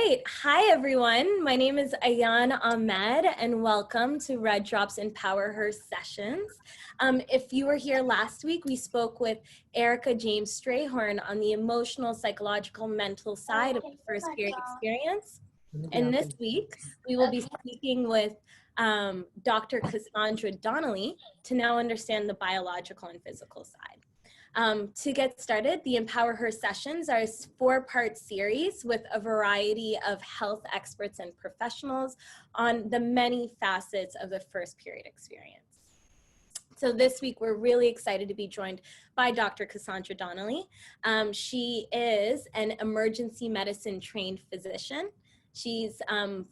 Great. Hi, everyone. My name is Ayan Ahmed, and welcome to RedDrop's Empower Her sessions. If you were here last week, we spoke with Erica James Strayhorn on the emotional, psychological, mental side of the first period experience. And this week, we will be speaking with Dr. Cassandra Donnelly to now understand the biological and physical side. To get started, the Empower Her sessions are a 4-part series with a variety of health experts and professionals on the many facets of the first period experience. So this week, we're really excited to be joined by Dr. Cassandra Donnelly. She is an emergency medicine trained physician. She's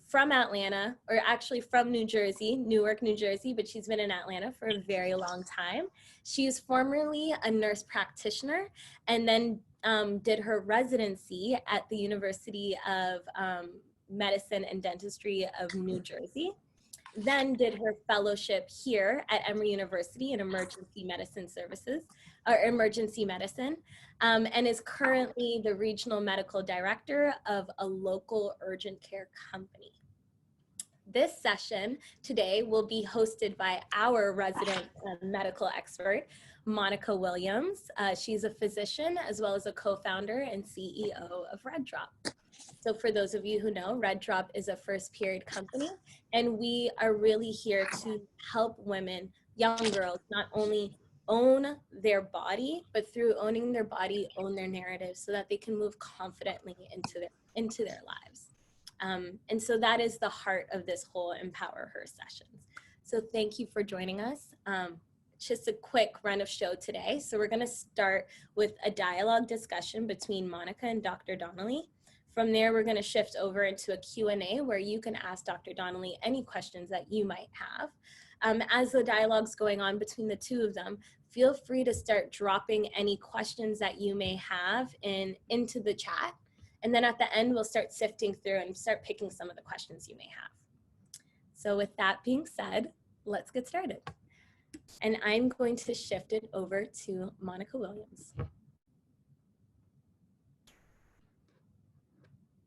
from Atlanta, or actually from New Jersey, Newark, New Jersey, but she's been in Atlanta for a very long time. She was formerly a nurse practitioner and then did her residency at the University of Medicine and Dentistry of New Jersey. Then did her fellowship here at Emory University in emergency medicine services, or emergency medicine, and is currently the regional medical director of a local urgent care company. This session today will be hosted by our resident medical expert, Monica Williams. She's a physician as well as a co-founder and CEO of RedDrop. So for those of you who know, RedDrop is a first period company, and we are really here to help women, young girls, not only own their body, but through owning their body, own their narrative so that they can move confidently into their lives. And so that is the heart of this whole Empower Her sessions. So thank you for joining us. Just a quick run of show today. So we're gonna start with a dialogue discussion between Monica and Dr. Donnelly. From there, we're gonna shift over into a Q&A where you can ask Dr. Donnelly any questions that you might have. As the dialogue's going on between the two of them, feel free to start dropping any questions that you may have into the chat. And then at the end, we'll start sifting through and start picking some of the questions you may have. So with that being said, let's get started. And I'm going to shift it over to Monica Williams.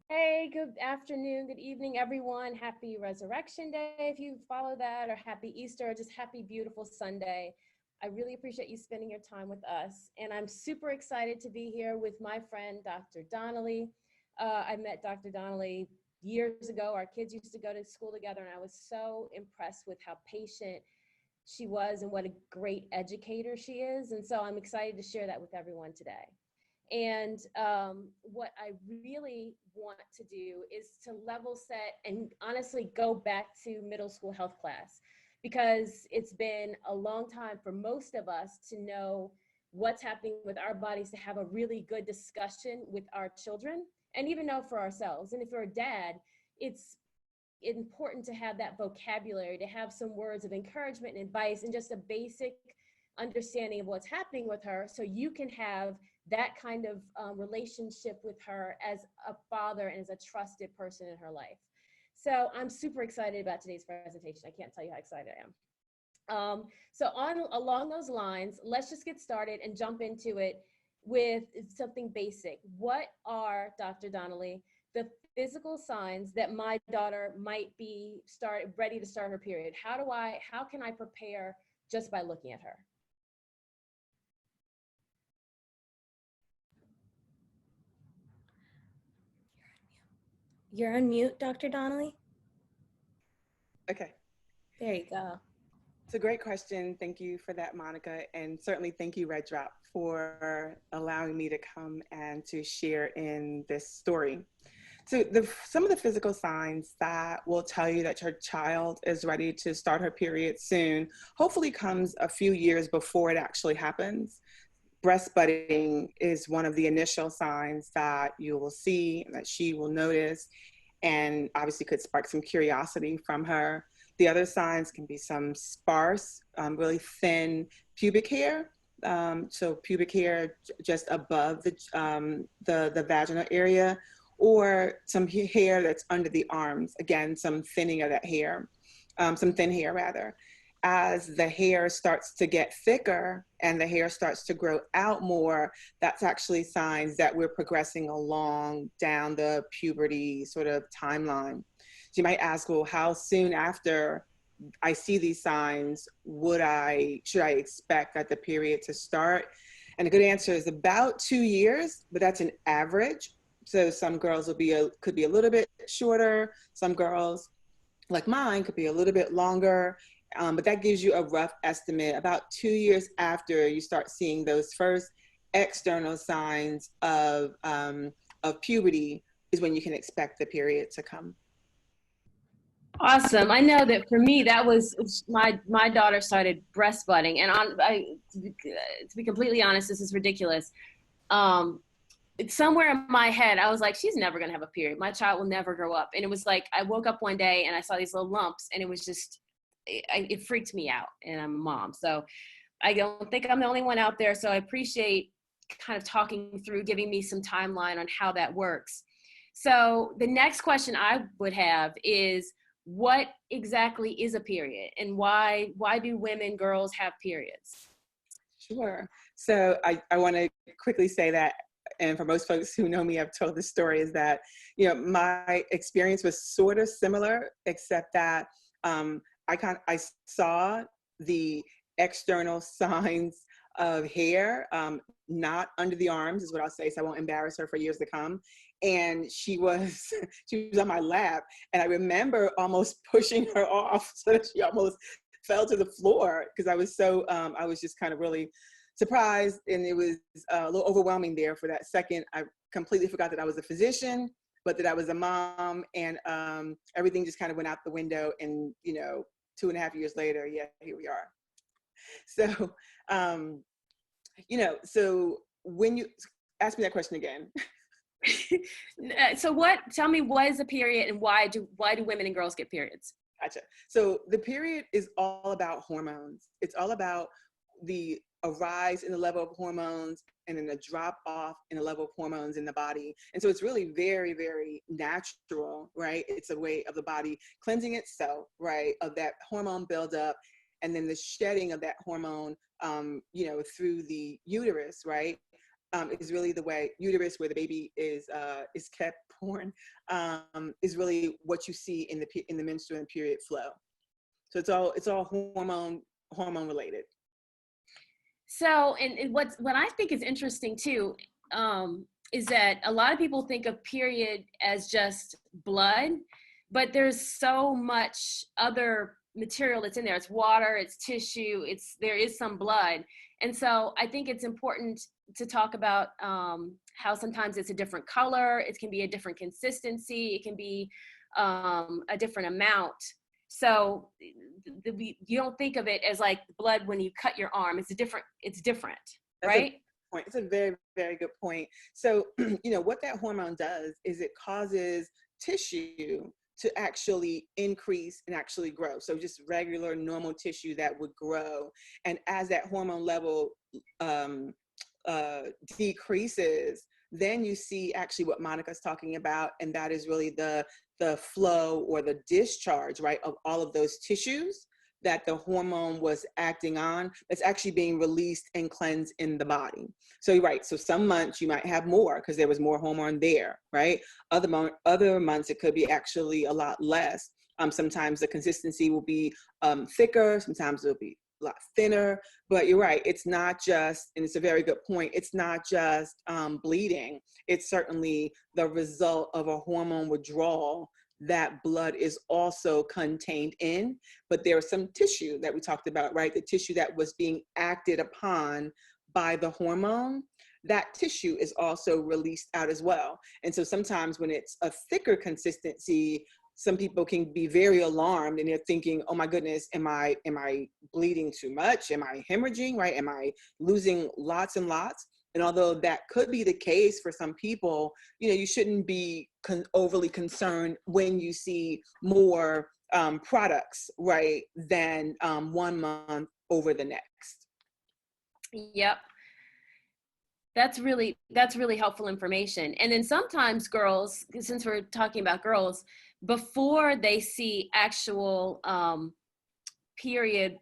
Hey, good afternoon, good evening, everyone. Happy Resurrection Day if you follow that, or happy Easter, or just happy, beautiful Sunday. I really appreciate you spending your time with us. And I'm super excited to be here with my friend, Dr. Donnelly. I met Dr. Donnelly years ago. Our kids used to go to school together, and I was so impressed with how patient she was and what a great educator she is. And so I'm excited to share that with everyone today. And what I really want to do is to level set and honestly go back to middle school health class, because it's been a long time for most of us to know what's happening with our bodies, to have a really good discussion with our children, and even know for ourselves. And if you're a dad, it's important to have that vocabulary, to have some words of encouragement and advice and just a basic understanding of what's happening with her, so you can have that kind of relationship with her as a father and as a trusted person in her life. So I'm super excited about today's presentation. I can't tell you how excited I am. So along those lines, let's just get started and jump into it with something basic. What are, Dr. Donnelly, the physical signs that my daughter might be ready to start her period? How can I prepare just by looking at her? You're on mute, Dr. Donnelly. Okay. There you go. It's a great question. Thank you for that, Monica. And certainly thank you, RedDrop, for allowing me to come and to share in this story. So some of the physical signs that will tell you that your child is ready to start her period soon, hopefully comes a few years before it actually happens. Breast budding is one of the initial signs that you will see, that she will notice, and obviously could spark some curiosity from her. The other signs can be some sparse, really thin pubic hair. So pubic hair just above the vaginal area, or some hair that's under the arms. Again, some thinning of that hair, some thin hair rather. as the hair starts to get thicker and the hair starts to grow out more, that's actually signs that we're progressing along down the puberty sort of timeline. So you might ask, well, how soon after I see these signs should I expect that the period to start? And the good answer is about 2 years, but that's an average. So some girls could be a little bit shorter. Some girls, like mine, could be a little bit longer. But that gives you a rough estimate. About 2 years after you start seeing those first external signs of puberty is when you can expect the period to come. Awesome. I know that for me, that was my daughter started breastbudding, and to be completely honest, this is ridiculous. It's somewhere in my head, I was like, she's never gonna have a period. My child will never grow up. And it was like, I woke up one day and I saw these little lumps, and it was just, it freaked me out. And I'm a mom, so I don't think I'm the only one out there. So I appreciate kind of talking through, giving me some timeline on how that works. So the next question I would have is, what exactly is a period, and why do women, girls have periods? Sure. So I want to quickly say that, and for most folks who know me, I've told this story, is that, you know, my experience was sort of similar, except that I saw the external signs of hair, not under the arms is what I'll say, so I won't embarrass her for years to come. And she was on my lap, and I remember almost pushing her off so that she almost fell to the floor, because I was so I was just kind of really surprised, and it was a little overwhelming there for that second. I completely forgot that I was a physician, but that I was a mom, and everything just kind of went out the window. And 2.5 years later, yeah, here we are. So so when you ask me that question again. So tell me, what is a period, and why do women and girls get periods? Gotcha. So the period is all about hormones. It's all about a rise in the level of hormones and then a drop off in the level of hormones in the body. And so it's really very, very natural, right? It's a way of the body cleansing itself, right, of that hormone buildup, and then the shedding of that hormone, through the uterus, right? Is really the way uterus, where the baby is kept born, is really what you see in the menstrual and period flow. So it's all hormone related. So, and what I think is interesting too, is that a lot of people think of period as just blood, but there's so much other material that's in there. It's water, it's tissue, there is some blood. And so I think it's important to talk about how sometimes it's a different color, it can be a different consistency, it can be a different amount. So you don't think of it as like blood when you cut your arm. It's different, right? It's a very, very good point. So, what that hormone does is it causes tissue to actually increase and actually grow. So just regular normal tissue that would grow. And as that hormone level decreases, then you see actually what Monica's talking about, and that is really the flow or the discharge, right, of all of those tissues that the hormone was acting on, that's actually being released and cleansed in the body. So you're right. So some months you might have more because there was more hormone there, right? Other months it could be actually a lot less. Sometimes the consistency will be thicker. Sometimes it'll be a lot thinner. But you're right. It's not just, and it's a very good point, it's not just bleeding. It's certainly the result of a hormone withdrawal that blood is also contained in. But there's some tissue that we talked about, right? The tissue that was being acted upon by the hormone, that tissue is also released out as well. And so sometimes when it's a thicker consistency, some people can be very alarmed and they're thinking, oh my goodness, am I bleeding too much? Am I hemorrhaging, right? Am I losing lots and lots? And although that could be the case for some people, you shouldn't be overly concerned when you see more products, right, than 1 month over the next. Yep. That's really helpful information. And then sometimes girls, since we're talking about girls, before they see actual period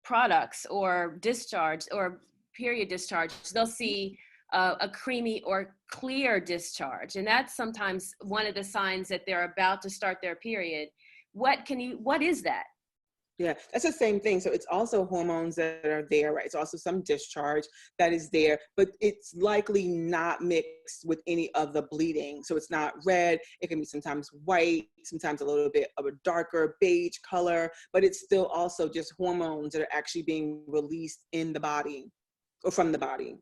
products or discharge or period discharge, they'll see a creamy or clear discharge. And that's sometimes one of the signs that they're about to start their period. What is that? Yeah, that's the same thing. So it's also hormones that are there, right? It's also some discharge that is there, but it's likely not mixed with any of the bleeding. So it's not red. It can be sometimes white, sometimes a little bit of a darker beige color, but it's still also just hormones that are actually being released in the body or from the body.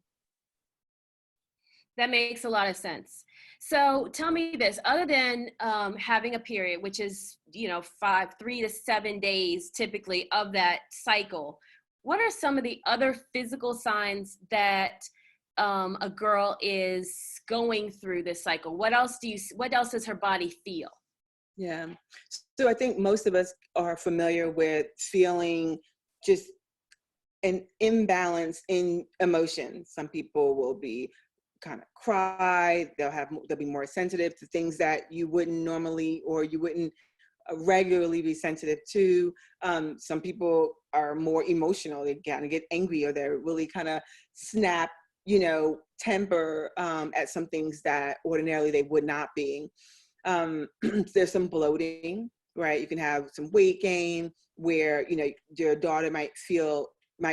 That makes a lot of sense. So tell me this, other than having a period, which is, 3 to 7 days typically of that cycle, what are some of the other physical signs that a girl is going through this cycle? What else does her body feel? Yeah. So I think most of us are familiar with feeling just an imbalance in emotions. Some people will be kind of cry, they'll be more sensitive to things that you wouldn't normally, or you wouldn't regularly be sensitive to. Some people are more emotional, they kind of get angry, or they're really kind of snap, temper at some things that ordinarily they would not be. There's some bloating, right? You can have some weight gain where, your daughter might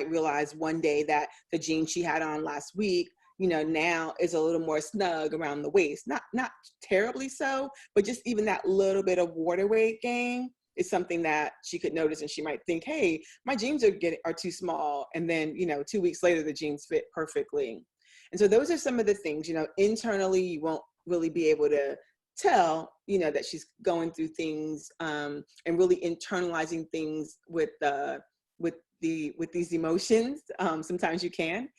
realize one day that the jeans she had on last week, now is a little more snug around the waist. Not terribly so, but just even that little bit of water weight gain is something that she could notice, and she might think, hey, my jeans are too small. And then, 2 weeks later, the jeans fit perfectly. And so those are some of the things, internally, you won't really be able to tell, that she's going through things and really internalizing things with these emotions. Sometimes you can.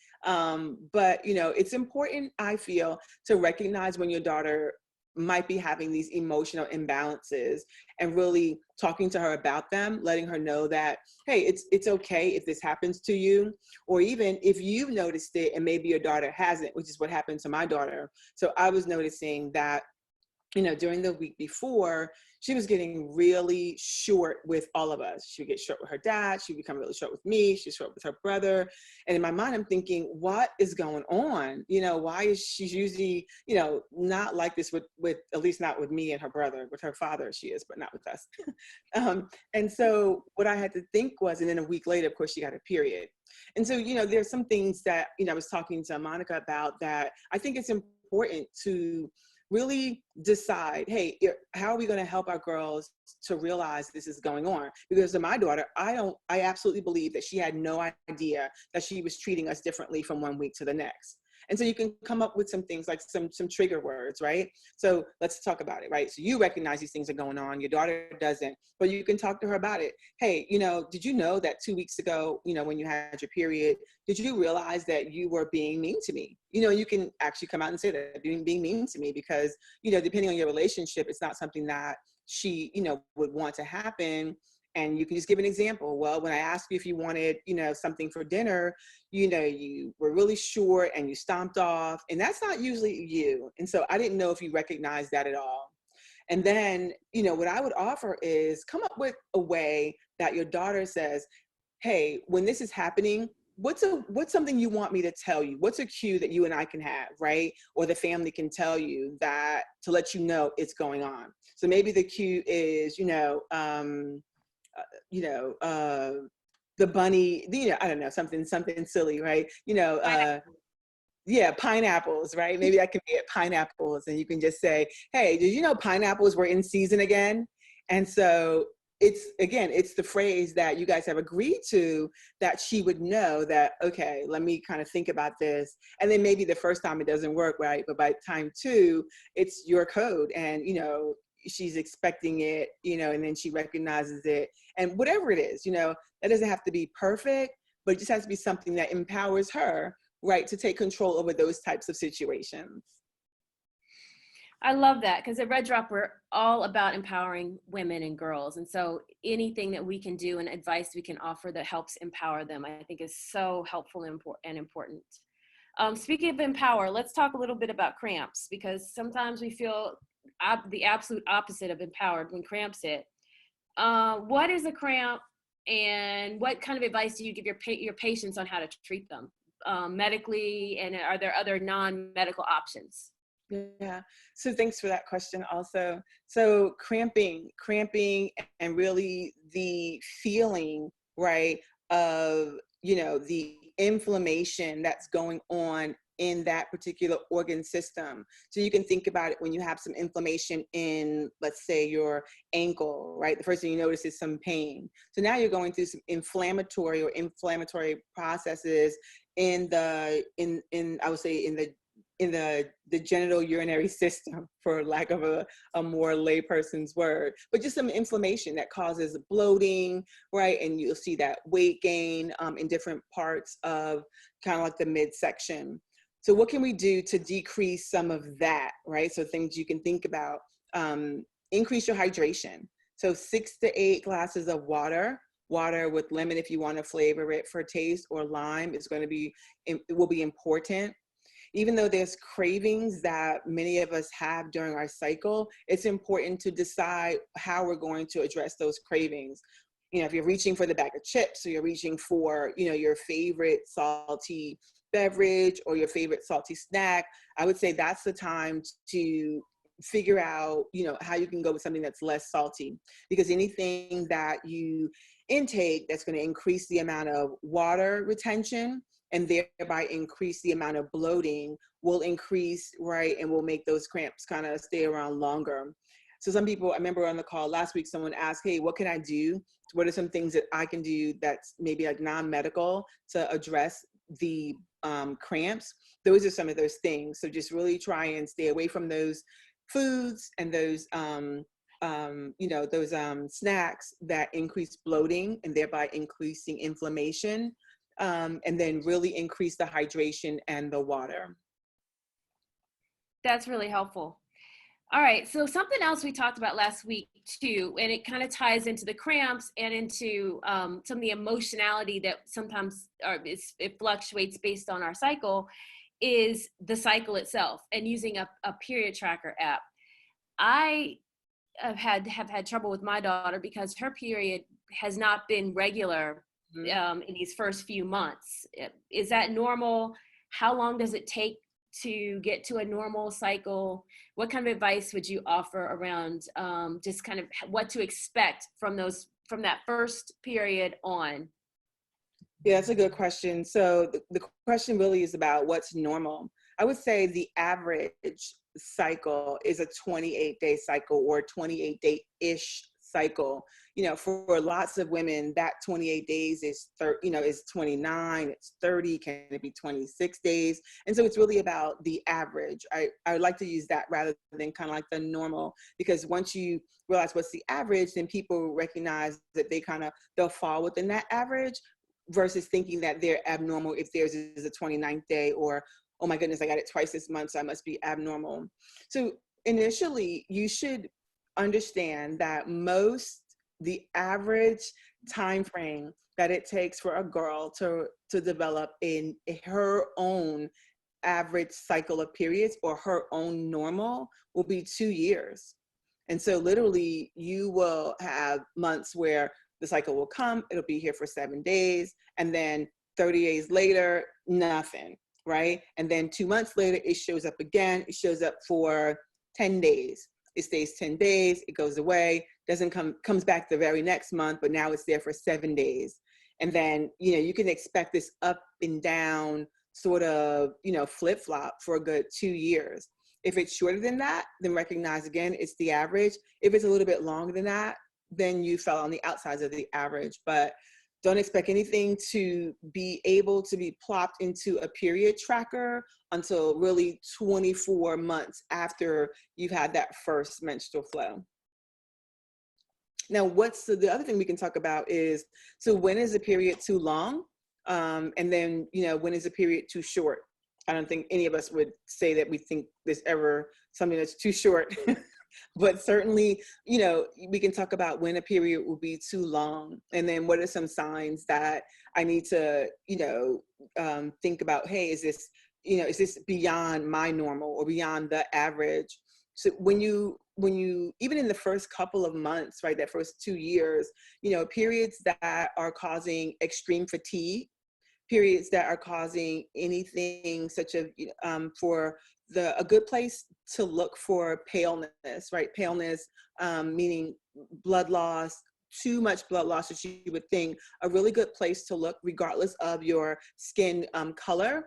But it's important, I feel, to recognize when your daughter might be having these emotional imbalances and really talking to her about them, letting her know that, hey, it's okay if this happens to you, or even if you've noticed it and maybe your daughter hasn't, which is what happened to my daughter. So I was noticing that, during the week before, she was getting really short with all of us. She would get short with her dad. She would become really short with me. She's short with her brother. And in my mind, I'm thinking, what is going on? Why is she usually, not like this with at least not with me and her brother. With her father, she is, but not with us. And so what I had to think was, and then a week later, of course, she got a period. And so, there's some things that, I was talking to Monica about that I think it's important to really decide, hey, how are we going to help our girls to realize this is going on? Because to my daughter, I absolutely believe that she had no idea that she was treating us differently from one week to the next. And so you can come up with some things like some trigger words, right? So let's talk about it, right? So you recognize these things are going on, your daughter doesn't, but you can talk to her about it. Hey, did you know that 2 weeks ago, when you had your period, did you realize that you were being mean to me? You can actually come out and say that, being mean to me, because, depending on your relationship, it's not something that she, would want to happen. And you can just give an example. Well, when I asked you if you wanted, something for dinner, you were really short and you stomped off, and that's not usually you. And so I didn't know if you recognized that at all. And then, what I would offer is come up with a way that your daughter says, hey, when this is happening, what's something you want me to tell you? What's a cue that you and I can have, right? Or the family can tell you that to let you know it's going on. So maybe the cue is, the bunny, I don't know, something silly, right? Yeah, pineapples, right? Maybe that could be at pineapples, and you can just say, hey, did you know pineapples were in season again? And so it's the phrase that you guys have agreed to, that she would know that, okay, let me kind of think about this. And then maybe the first time it doesn't work, right? But by time 2, it's your code, and, she's expecting it, and then she recognizes it. And whatever it is, that doesn't have to be perfect, but it just has to be something that empowers her, right, to take control over those types of situations. I love that, because at RedDrop, we're all about empowering women and girls. And so anything that we can do and advice we can offer that helps empower them, I think is so helpful and important. Speaking of empower, let's talk a little bit about cramps, because sometimes we feel the absolute opposite of empowered when cramps hit. What is a cramp? And what kind of advice do you give your patients on how to treat them medically? And are there other non-medical options? Yeah. So thanks for that question also. So cramping and really the feeling, right, of, the inflammation that's going on in that particular organ system. So you can think about it when you have some inflammation in, let's say, your ankle, right? The first thing you notice is some pain. So now you're going through some inflammatory processes in I would say in the genital urinary system, for lack of a more layperson's word, but just some inflammation that causes bloating, right? And you'll see that weight gain in different parts of kind of like the midsection. So what can we do to decrease some of that, right? So things you can think about, increase your hydration. So 6 to 8 glasses of water with lemon if you want to flavor it for taste, or lime is going to be, it will be important. Even though there's cravings that many of us have during our cycle, it's important to decide how we're going to address those cravings. If you're reaching for the bag of chips, or you're reaching for, your favorite salty beverage or your favorite salty snack, I would say that's the time to figure out, how you can go with something that's less salty, because anything that you intake that's going to increase the amount of water retention and thereby increase the amount of bloating will increase, right, and will make those cramps kind of stay around longer. So some people, I remember on the call last week, someone asked, hey, what can I do? What are some things that I can do that's maybe like non-medical to address the cramps? Those are some of those things. So just really try and stay away from those foods and those snacks that increase bloating and thereby increasing inflammation. And then really increase the hydration and the water. That's really helpful. All right, so something else we talked about last week too, and it kind of ties into the cramps and into some of the emotionality that sometimes it fluctuates based on our cycle, is the cycle itself and using a period tracker app. I have had trouble with my daughter because her period has not been regular in these first few months. Is that normal? How long does it take to get to a normal cycle? What kind of advice would you offer around just kind of what to expect from that first period on? Yeah, that's a good question. So the question really is about what's normal. I would say the average cycle is a 28-day cycle, or 28-day-ish cycle. For lots of women, that 28 days is 29, it's 30, can it be 26 days? And so it's really about the average. I would like to use that rather than kind of like the normal, because once you realize what's the average, then people recognize that they'll fall within that average, versus thinking that they're abnormal if theirs is a 29th day, or, oh my goodness, I got it twice this month, so I must be abnormal. So initially, you should understand that the average time frame that it takes for a girl to develop in her own average cycle of periods, or her own normal, will be 2 years. And so literally you will have months where the cycle will come, it'll be here for 7 days, and then 30 days later, nothing, right? And then 2 months later, it shows up again. It shows up for 10 days. It stays 10 days, it goes away, comes back the very next month, but now it's there for 7 days. And then, you can expect this up and down sort of, flip-flop for a good 2 years. If it's shorter than that, then recognize again, it's the average. If it's a little bit longer than that, then you fell on the outsides of the average. But don't expect anything to be able to be plopped into a period tracker until really 24 months after you've had that first menstrual flow. Now, the other thing we can talk about is, so when is a period too long? And then, when is a period too short? I don't think any of us would say that we think there's ever something that's too short. But certainly, we can talk about when a period will be too long, and then what are some signs that I need to, think about, hey, is this beyond my normal or beyond the average? So when you even in the first couple of months, right, that first 2 years, you know, periods that are causing extreme fatigue, periods that are causing anything such as for a good place to look for paleness, right? Paleness, meaning blood loss, too much blood loss, as you would think. A really good place to look, regardless of your skin color,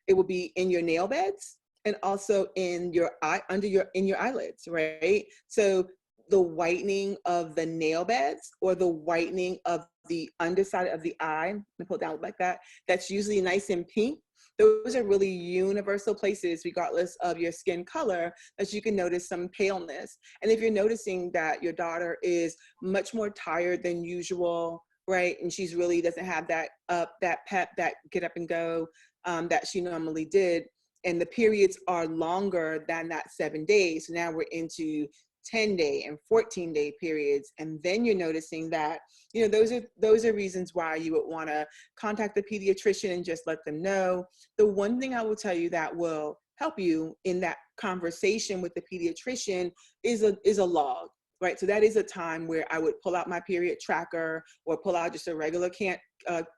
it will be in your nail beds and also in your eye, in your eyelids, right? So the whitening of the nail beds or the whitening of the underside of the eye, let me pull it down like that, that's usually nice and pink. Those are really universal places, regardless of your skin color, that you can notice some paleness. And if you're noticing that your daughter is much more tired than usual, right, and she's really doesn't have that that pep, that get up and go that she normally did, and the periods are longer than that 7 days. So now we're into 10-day and 14-day periods, and then you're noticing that, you know, those are reasons why you would want to contact the pediatrician and just let them know. The one thing I will tell you that will help you in that conversation with the pediatrician is a log, right? So that is a time where I would pull out my period tracker or pull out just a regular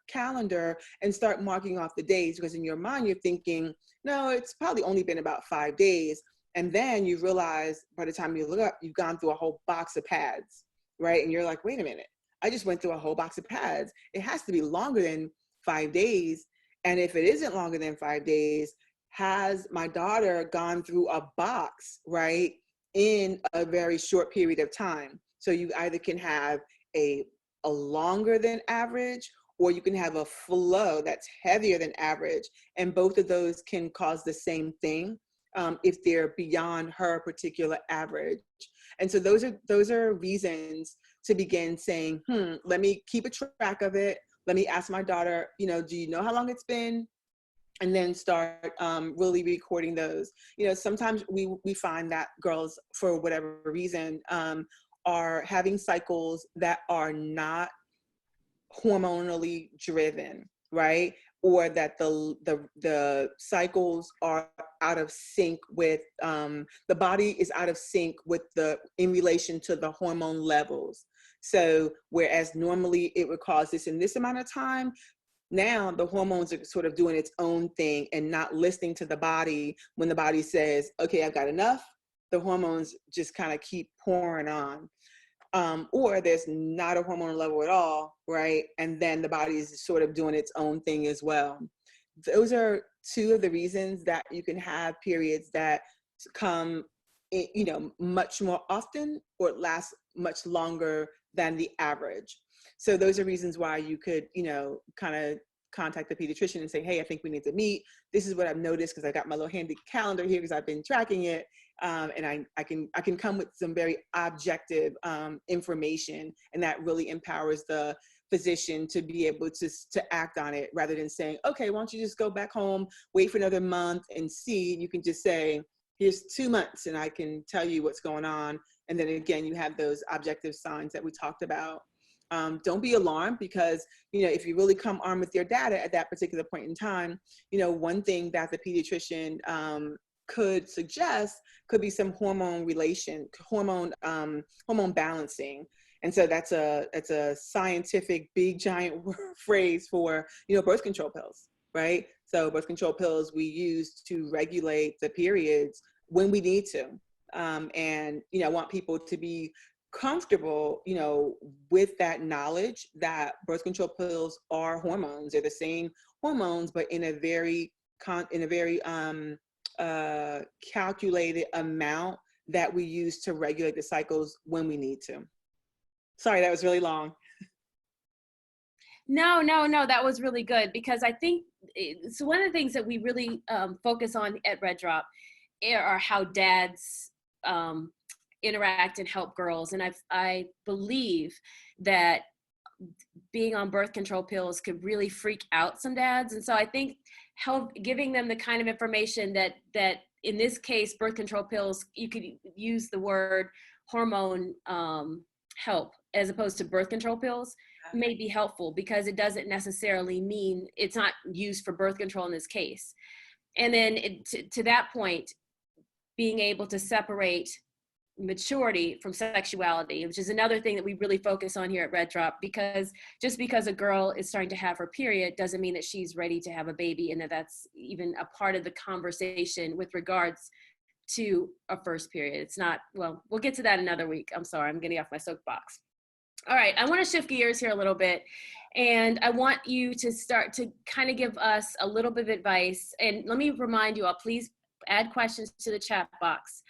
calendar and start marking off the days, because in your mind you're thinking, no, it's probably only been about 5 days. And then you realize by the time you look up, you've gone through a whole box of pads, right? And you're like, wait a minute, I just went through a whole box of pads. It has to be longer than 5 days. And if it isn't longer than 5 days, has my daughter gone through a box, right, in a very short period of time? So you either can have a longer than average, or you can have a flow that's heavier than average. And both of those can cause the same thing. If they're beyond her particular average. And so those are reasons to begin saying, let me keep a track of it. Let me ask my daughter, you know, do you know how long it's been? And then start really recording those. You know, sometimes we find that girls, for whatever reason, are having cycles that are not hormonally driven, right? Or that the cycles are out of sync with, the body is out of sync with in relation to the hormone levels. So whereas normally it would cause this in this amount of time, now the hormones are sort of doing its own thing and not listening to the body. When the body says, okay, I've got enough, the hormones just kind of keep pouring on. Or there's not a hormonal level at all, right? And then the body is sort of doing its own thing as well. Those are two of the reasons that you can have periods that come, you know, much more often or last much longer than the average. So those are reasons why you could, you know, kind of contact the pediatrician and say, hey, I think we need to meet. This is what I've noticed, because I got my little handy calendar here because I've been tracking it. And I can come with some very objective information, and that really empowers the physician to be able to act on it, rather than saying, okay, why don't you just go back home, wait for another month and see. You can just say, here's 2 months and I can tell you what's going on. And then again, you have those objective signs that we talked about. Don't be alarmed, because, you know, if you really come armed with your data at that particular point in time, you know, one thing that the pediatrician could suggest could be some hormone balancing. And so that's a scientific big giant phrase for, you know, birth control pills, right? So birth control pills we use to regulate the periods when we need to. And, you know, I want people to be comfortable, you know, with that knowledge that birth control pills are hormones. They're the same hormones, but in a very calculated amount that we use to regulate the cycles when we need to. Sorry, that was really long. No, that was really good, because I think so. One of the things that we really focus on at RedDrop are how dads interact and help girls. And I believe that being on birth control pills could really freak out some dads. And so I think giving them the kind of information that in this case, birth control pills, you could use the word hormone help as opposed to birth control pills, may be helpful, because it doesn't necessarily mean it's not used for birth control in this case. And then to that point, being able to separate maturity from sexuality, which is another thing that we really focus on here at RedDrop, because just because a girl is starting to have her period doesn't mean that she's ready to have a baby, and that that's even a part of the conversation with regards to a first period. It's not, well, we'll get to that another week. I'm sorry, I'm getting off my soapbox. All right, I want to shift gears here a little bit, and I want you to start to kind of give us a little bit of advice. And let me remind you all, please add questions to the chat box.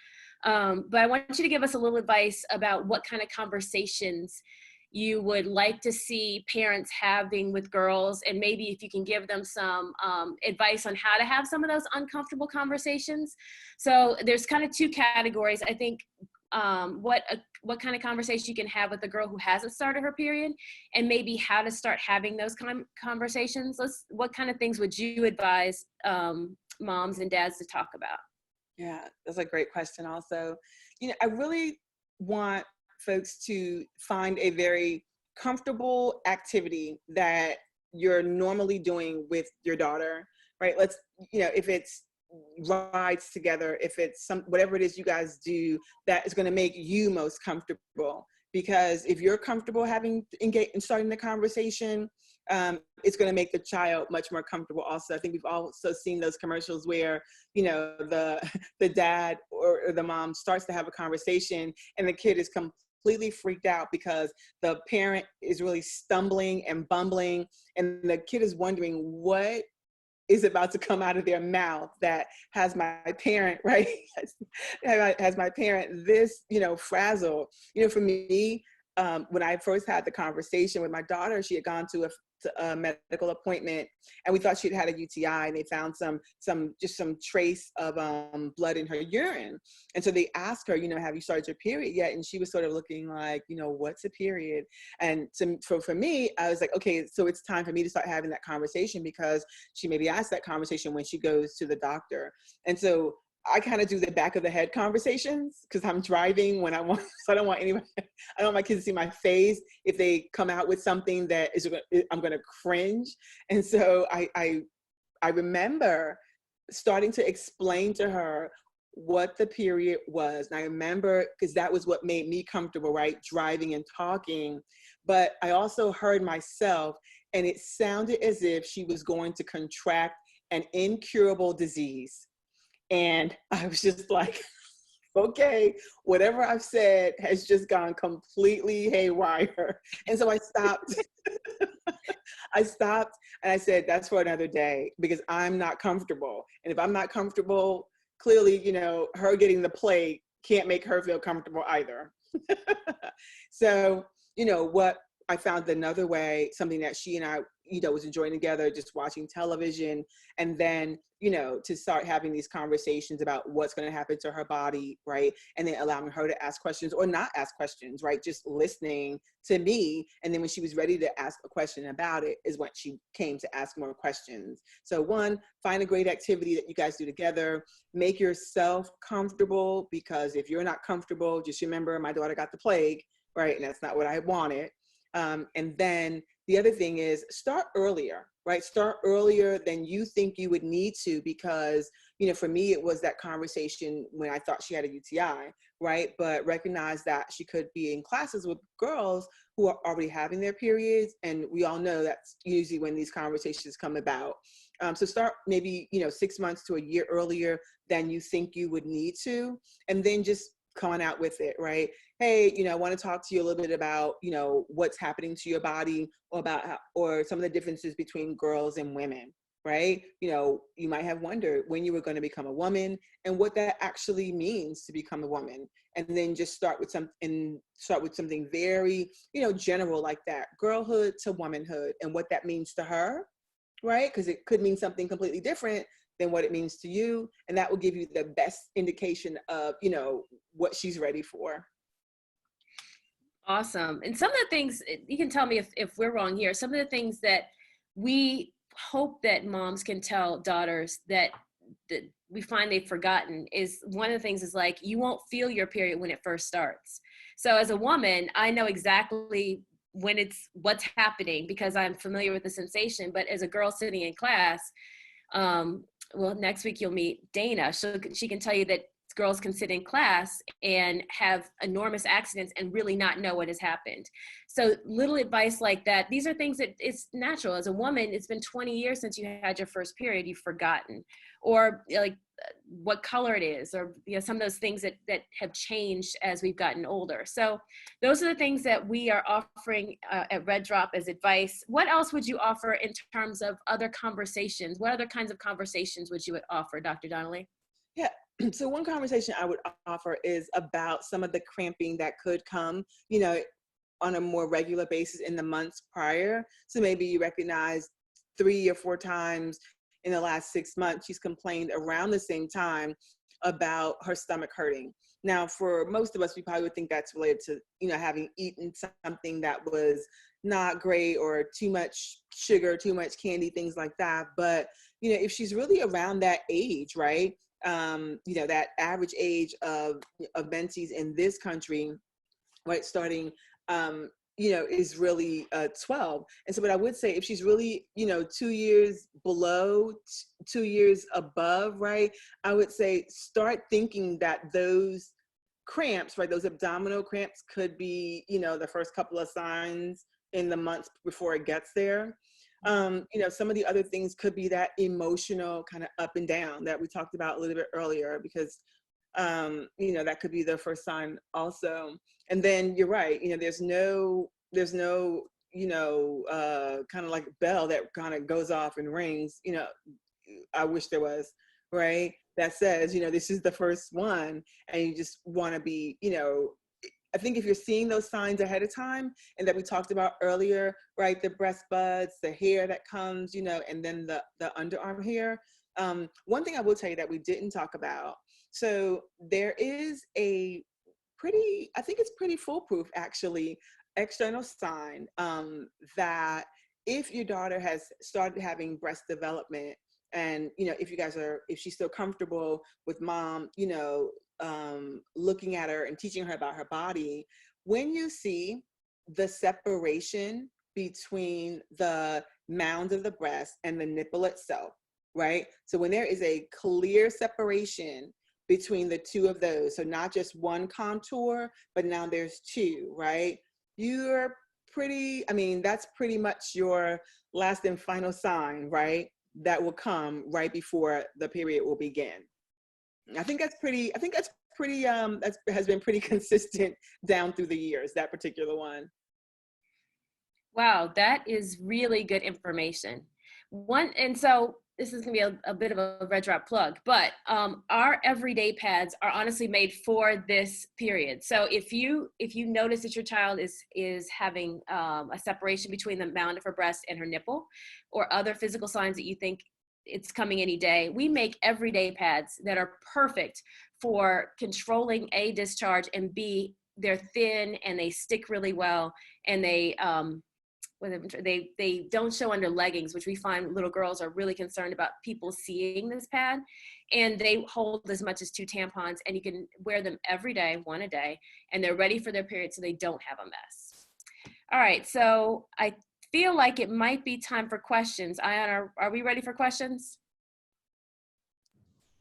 But I want you to give us a little advice about what kind of conversations you would like to see parents having with girls, and maybe if you can give them some advice on how to have some of those uncomfortable conversations. So there's kind of two categories. I think what kind of conversation you can have with a girl who hasn't started her period, and maybe how to start having those conversations. What kind of things would you advise moms and dads to talk about? Yeah, that's a great question also. I really want folks to find a very comfortable activity that you're normally doing with your daughter, right? If it's rides together, if it's whatever it is you guys do that is going to make you most comfortable. Because if you're comfortable engaged and starting the conversation, it's going to make the child much more comfortable also. I think we've also seen those commercials where, the dad or the mom starts to have a conversation and the kid is completely freaked out because the parent is really stumbling and bumbling, and the kid is wondering what is about to come out of their mouth that has my parent, right? has my parent this, frazzled. For me, when I first had the conversation with my daughter, she had gone to a medical appointment, and we thought she'd had a UTI, and they found some trace of blood in her urine. And so they asked her, have you started your period yet? And she was sort of looking like, what's a period? And for me, I was like, okay, so it's time for me to start having that conversation, because she maybe asked that conversation when she goes to the doctor. And so I kind of do the back of the head conversations because I'm driving when I want, so I don't want my kids to see my face if they come out with something that I'm going to cringe. And so I remember starting to explain to her what the period was. And I remember, because that was what made me comfortable, right? Driving and talking. But I also heard myself, and it sounded as if she was going to contract an incurable disease. And I was just like, okay, whatever I've said has just gone completely haywire. And so I stopped. I stopped and I said, that's for another day, because I'm not comfortable. And if I'm not comfortable, clearly, her getting the plague can't make her feel comfortable either. So, what I found another way, something that she and I, was enjoying together, just watching television, and then, to start having these conversations about what's going to happen to her body, right? And then allowing her to ask questions or not ask questions, right? Just listening to me. And then when she was ready to ask a question about it is when she came to ask more questions. So one, find a great activity that you guys do together. Make yourself comfortable, because if you're not comfortable, just remember my daughter got the plague, right? And that's not what I wanted. And then the other thing is start earlier, right? Start earlier than you think you would need to, because, for me, it was that conversation when I thought she had a UTI, right? But recognize that she could be in classes with girls who are already having their periods. And we all know that's usually when these conversations come about. So start maybe, 6 months to a year earlier than you think you would need to, and then just coming out with it, right? Hey, I want to talk to you a little bit about, what's happening to your body, or some of the differences between girls and women, right? You might have wondered when you were going to become a woman and what that actually means to become a woman. And then just start with something very, general like that, girlhood to womanhood, and what that means to her, right? Because it could mean something completely different than what it means to you. And that will give you the best indication of, what she's ready for. Awesome. And some of the things, you can tell me if we're wrong here, some of the things that we hope that moms can tell daughters that we find they've forgotten is, one of the things is like, you won't feel your period when it first starts. So as a woman, I know exactly what's happening because I'm familiar with the sensation. But as a girl sitting in class, well, next week you'll meet Dana. She can tell you that it's girls can sit in class and have enormous accidents and really not know what has happened. So little advice like that, these are things that it's natural. As a woman, it's been 20 years since you had your first period, you've forgotten. Or like what color it is, or some of those things that have changed as we've gotten older. So those are the things that we are offering at RedDrop as advice. What else would you offer in terms of other conversations? What other kinds of conversations would you offer, Dr. Donnelly? Yeah, so one conversation I would offer is about some of the cramping that could come, on a more regular basis in the months prior. So maybe you recognize 3 or 4 times in the last 6 months, she's complained around the same time about her stomach hurting. Now, for most of us, we probably would think that's related to, having eaten something that was not great, or too much sugar, too much candy, things like that. But, if she's really around that age, right? That average age of menses in this country, right, starting, is really 12. And so what I would say, if she's really, 2 years below, 2 years above, right, I would say start thinking that those cramps, right, those abdominal cramps could be, the first couple of signs in the months before it gets there. Some of the other things could be that emotional kind of up and down that we talked about a little bit earlier, because that could be the first sign also. And then you're right, there's no kind of like bell that kind of goes off and rings, I wish there was, right, that says, this is the first one, and you just want to be, I think if you're seeing those signs ahead of time, and that we talked about earlier, right, the breast buds, the hair that comes, and then the underarm hair. One thing I will tell you that we didn't talk about, so there is a I think it's pretty foolproof actually, external sign that if your daughter has started having breast development, and if she's still comfortable with mom, looking at her and teaching her about her body, when you see the separation between the mound of the breast and the nipple itself, right? So when there is a clear separation between the two of those, so not just one contour, but now there's two, right? That's pretty much your last and final sign, right? That will come right before the period will begin. I think that's that has been pretty consistent down through the years, that particular one. Wow, that is really good information. And so this is gonna be a bit of a RedDrop plug, but our everyday pads are honestly made for this period. So if you notice that your child is having a separation between the mound of her breast and her nipple, or other physical signs that you think it's coming any day, we make everyday pads that are perfect for controlling A, discharge, and B, they're thin and they stick really well, and they don't show under leggings, which we find little girls are really concerned about people seeing this pad, and they hold as much as 2 tampons, and you can wear them every day, 1 a day, and they're ready for their period so they don't have a mess. All right, so I feel like it might be time for questions. Ayan, are we ready for questions?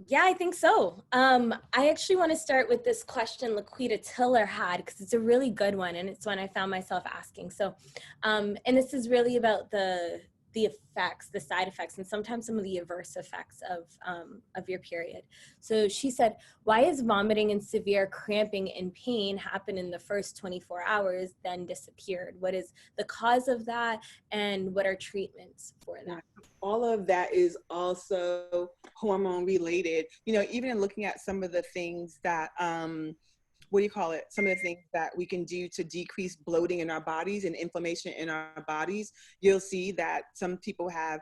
Yeah, I think so. I actually want to start with this question Laquita Tiller had, because it's a really good one, and it's one I found myself asking. So, and this is really about the effects, the side effects, and sometimes some of the adverse effects of your period. So she said, why is vomiting and severe cramping and pain happen in the first 24 hours, then disappeared? What is the cause of that, and what are treatments for that? All of that is also hormone related. Even in looking at some of the things that, some of the things that we can do to decrease bloating in our bodies and inflammation in our bodies, you'll see that some people have,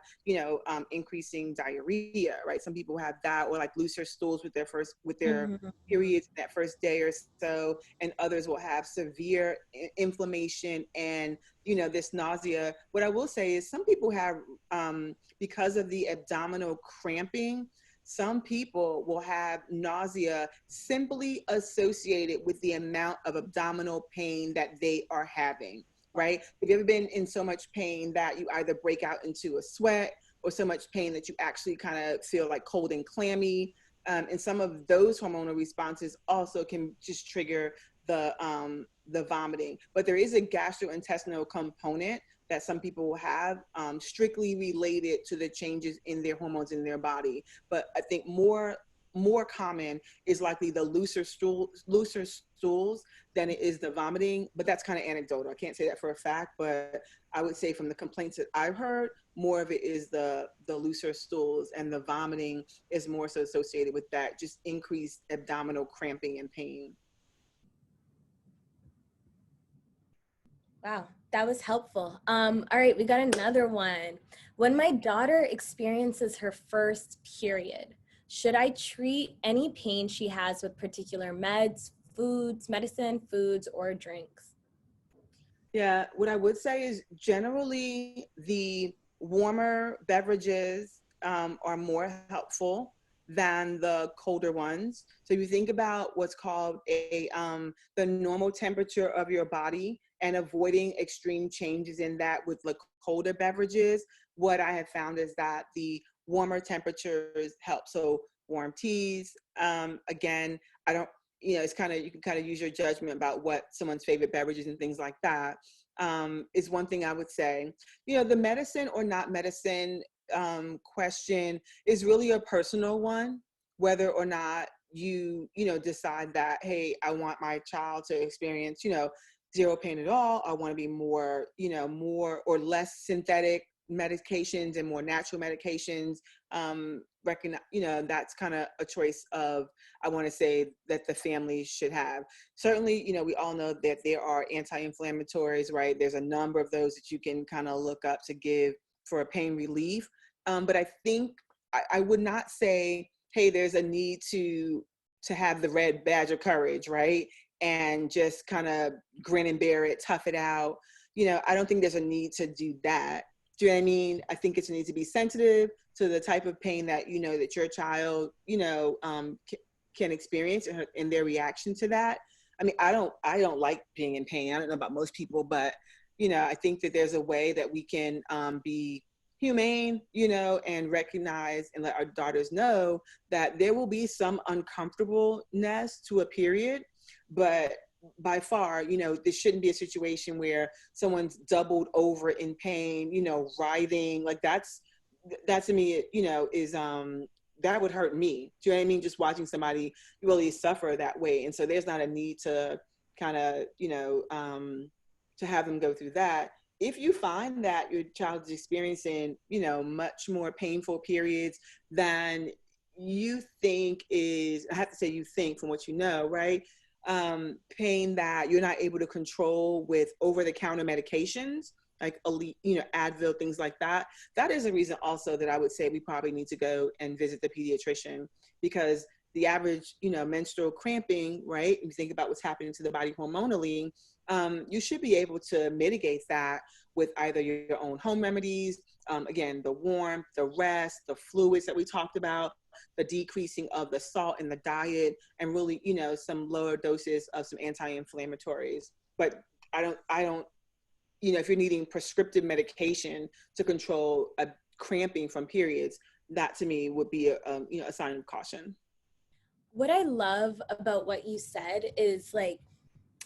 increasing diarrhea, right? Some people have that, or like looser stools with their periods that first day or so, and others will have severe inflammation and, this nausea. What I will say is some people have, because of the abdominal cramping, some people will have nausea simply associated with the amount of abdominal pain that they are having, right? Have you ever been in so much pain that you either break out into a sweat, or so much pain that you actually kind of feel like cold and clammy? And some of those hormonal responses also can just trigger the vomiting. But there is a gastrointestinal component that some people will have, strictly related to the changes in their hormones in their body. But I think more common is likely the looser stools than it is the vomiting. But that's kind of anecdotal. I can't say that for a fact, but I would say from the complaints that I've heard, more of it is the looser stools, and the vomiting is more so associated with that just increased abdominal cramping and pain. Wow, that was helpful. All right, we got another one. When my daughter experiences her first period, should I treat any pain she has with particular meds, medicine, foods, or drinks? Yeah, what I would say is generally the warmer beverages are more helpful than the colder ones. So if you think about what's called the normal temperature of your body and avoiding extreme changes in that with the colder beverages, what I have found is that the warmer temperatures help. So warm teas, again, I don't, it's kind of, you can kind of use your judgment about what someone's favorite beverages and things like that, is one thing I would say. The medicine or not medicine question is really a personal one, whether or not you decide that, hey, I want my child to experience, zero pain at all. I want to be more, more or less synthetic medications and more natural medications. That's kind of a choice of, I want to say, that the family should have. Certainly, we all know that there are anti-inflammatories, right? There's a number of those that you can kind of look up to give for a pain relief. But I think I would not say, hey, there's a need to have the red badge of courage, right? And just kind of grin and bear it, tough it out. I don't think there's a need to do that. Do you know what I mean? I think it's a need to be sensitive to the type of pain that, that your child, can experience and their reaction to that. I mean, I don't like being in pain. I don't know about most people, but, I think that there's a way that we can be humane, and recognize and let our daughters know that there will be some uncomfortableness to a period, but by far, this shouldn't be a situation where someone's doubled over in pain, writhing. Like that to me, is, that would hurt me. Do you know what I mean? Just watching somebody really suffer that way. And so there's not a need to kind of, to have them go through that. If you find that your child is experiencing, much more painful periods than you think is, I have to say you think from what you know, right? Pain that you're not able to control with over-the-counter medications, like Advil, things like that. That is a reason also that I would say we probably need to go and visit the pediatrician, because the average, menstrual cramping, right? If you think about what's happening to the body hormonally, you should be able to mitigate that with either your own home remedies, again, the warmth, the rest, the fluids that we talked about, the decreasing of the salt in the diet, and really, some lower doses of some anti-inflammatories. But I don't, if you're needing prescriptive medication to control a cramping from periods, that to me would be a sign of caution. What I love about what you said is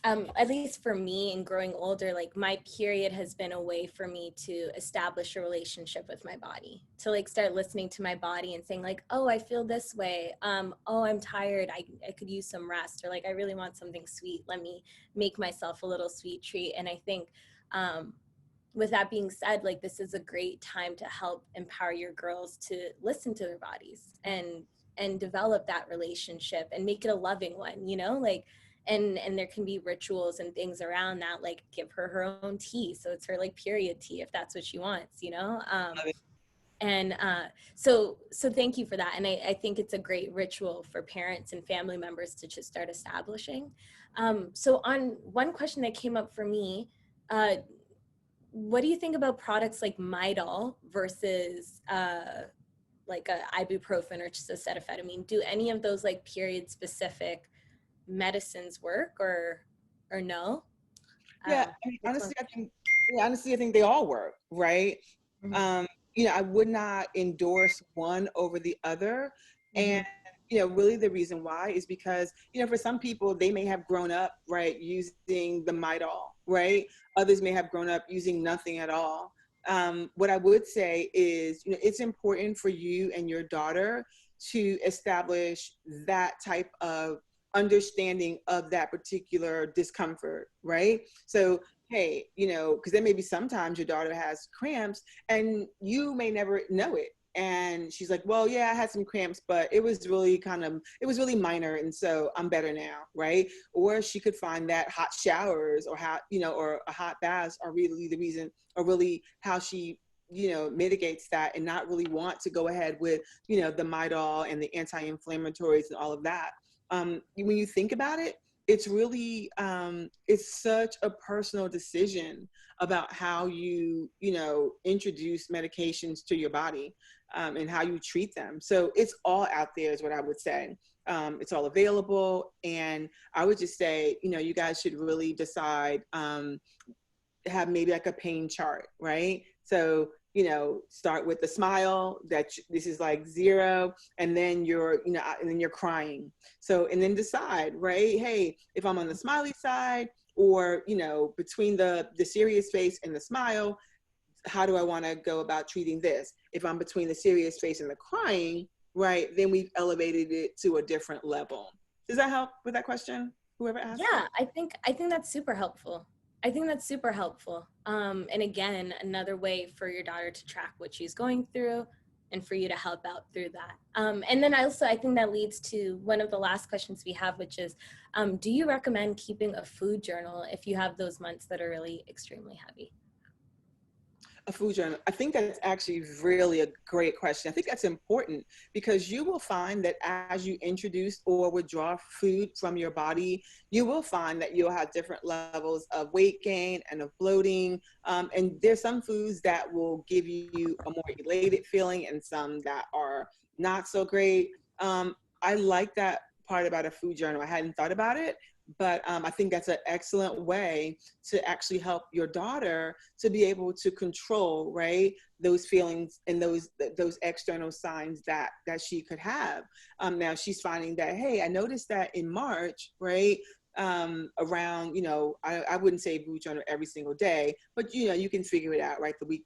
at least for me and growing older, my period has been a way for me to establish a relationship with my body, to start listening to my body and saying oh, I feel this way. Oh, I'm tired. I could use some rest, or I really want something sweet. Let me make myself a little sweet treat. And I think with that being said, this is a great time to help empower your girls to listen to their bodies and develop that relationship and make it a loving one, and there can be rituals and things around that, give her own tea. So it's her period tea, if that's what she wants, so thank you for that. And I think it's a great ritual for parents and family members to just start establishing. So on one question that came up for me, what do you think about products like Midol versus a ibuprofen or just acetaminophen? Do any of those period specific medicines work or no? Yeah, honestly, I think they all work, right? Mm-hmm. I would not endorse one over the other. Mm-hmm. And really the reason why is because, for some people, they may have grown up, right, using the Midol, right? Others may have grown up using nothing at all. What I would say is, it's important for you and your daughter to establish that type of understanding of that particular discomfort, right? So, hey, because there may be sometimes your daughter has cramps and you may never know it. And she's like, well, yeah, I had some cramps, but it was really minor. And so I'm better now, right? Or she could find that hot showers or or a hot baths are really the reason, or really how she, mitigates that, and not really want to go ahead with, the Midol and the anti-inflammatories and all of that. When you think about it, it's really, it's such a personal decision about how you, introduce medications to your body, and how you treat them. So it's all out there is what I would say. It's all available. And I would just say, you guys should really decide, have maybe like a pain chart, right? So, start with the smile, that this is like 0, and then you're, and then you're crying. So, and then decide, right? Hey, if I'm on the smiley side, or, between the serious face and the smile, how do I want to go about treating this? If I'm between the serious face and the crying, right, then we've elevated it to a different level. Does that help with that question? Whoever asked? Yeah, I think that's super helpful. I think that's super helpful. And again, another way for your daughter to track what she's going through and for you to help out through that. And then also, I think that leads to one of the last questions we have, which is, do you recommend keeping a food journal if you have those months that are really extremely heavy? A food journal. I think that's actually really a great question. I think that's important because you will find that as you introduce or withdraw food from your body, you will find that you'll have different levels of weight gain and of bloating. And there's some foods that will give you a more elated feeling and some that are not so great. I like that part about a food journal. I hadn't thought about it, but I think that's an excellent way to actually help your daughter to be able to control, right, those feelings and those external signs that she could have. Now she's finding that, hey, I noticed that in March, right, around, I wouldn't say food journal every single day, but you can figure it out, right? The week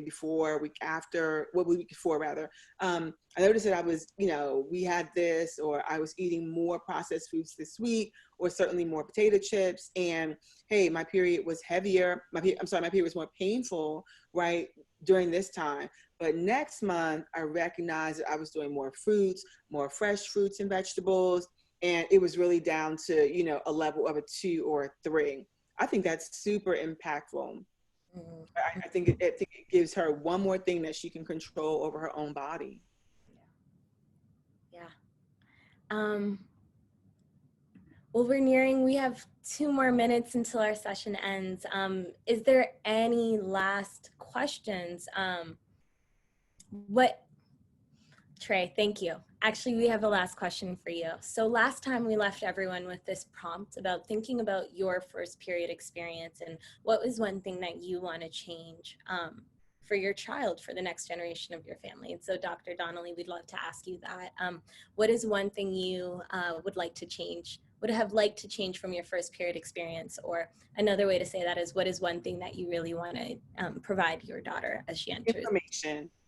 before, week after, week before rather. I noticed that I was, we had this, or I was eating more processed foods this week, or certainly more potato chips. And hey, my period was heavier. My period was more painful, right, during this time. But next month, I recognized that I was doing more fruits, more fresh fruits and vegetables. And it was really down to, a level of a 2 or a 3. I think that's super impactful. I think it gives her one more thing that she can control over her own body. Yeah. Well, we have 2 more minutes until our session ends. Is there any last questions? Trey, thank you. Actually, we have a last question for you. So last time we left everyone with this prompt about thinking about your first period experience and what was one thing that you want to change for your child, for the next generation of your family. And so Dr. Donnelly, we'd love to ask you that. What is one thing you would have liked to change from your first period experience? Or another way to say that is, what is one thing that you really want to provide your daughter as she enters?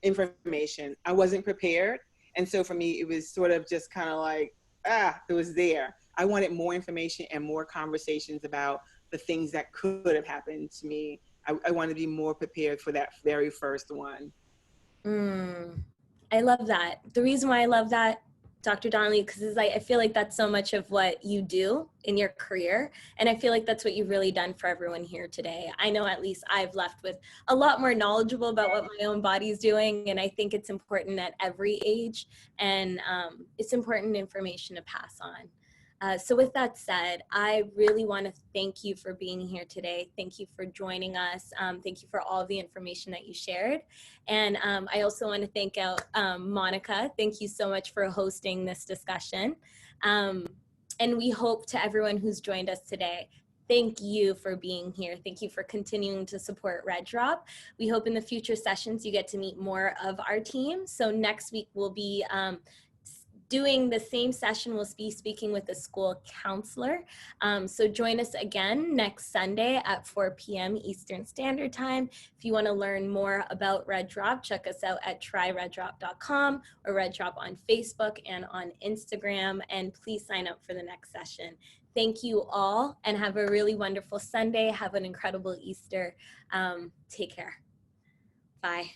Information. I wasn't prepared. And so for me, it was sort of just kind of like, it was there. I wanted more information and more conversations about the things that could have happened to me. I want to be more prepared for that very first one. I love that. The reason why I love that, Dr. Donnelly, because I feel like that's so much of what you do in your career. And I feel like that's what you've really done for everyone here today. I know at least I've left with a lot more knowledgeable about what my own body's doing. And I think it's important at every age. And it's important information to pass on. So with that said, I really want to thank you for being here today. Thank you for joining us. Thank you for all of the information that you shared. And I also want to thank out Monica. Thank you so much for hosting this discussion. And we hope to everyone who's joined us today, thank you for being here. Thank you for continuing to support RedDrop. We hope in the future sessions you get to meet more of our team. So next week we'll be doing the same session, we'll be speaking with a school counselor. So join us again next Sunday at 4 p.m. Eastern Standard Time. If you want to learn more about RedDrop, check us out at tryreddrop.com or RedDrop on Facebook and on Instagram. And please sign up for the next session. Thank you all and have a really wonderful Sunday. Have an incredible Easter. Take care. Bye.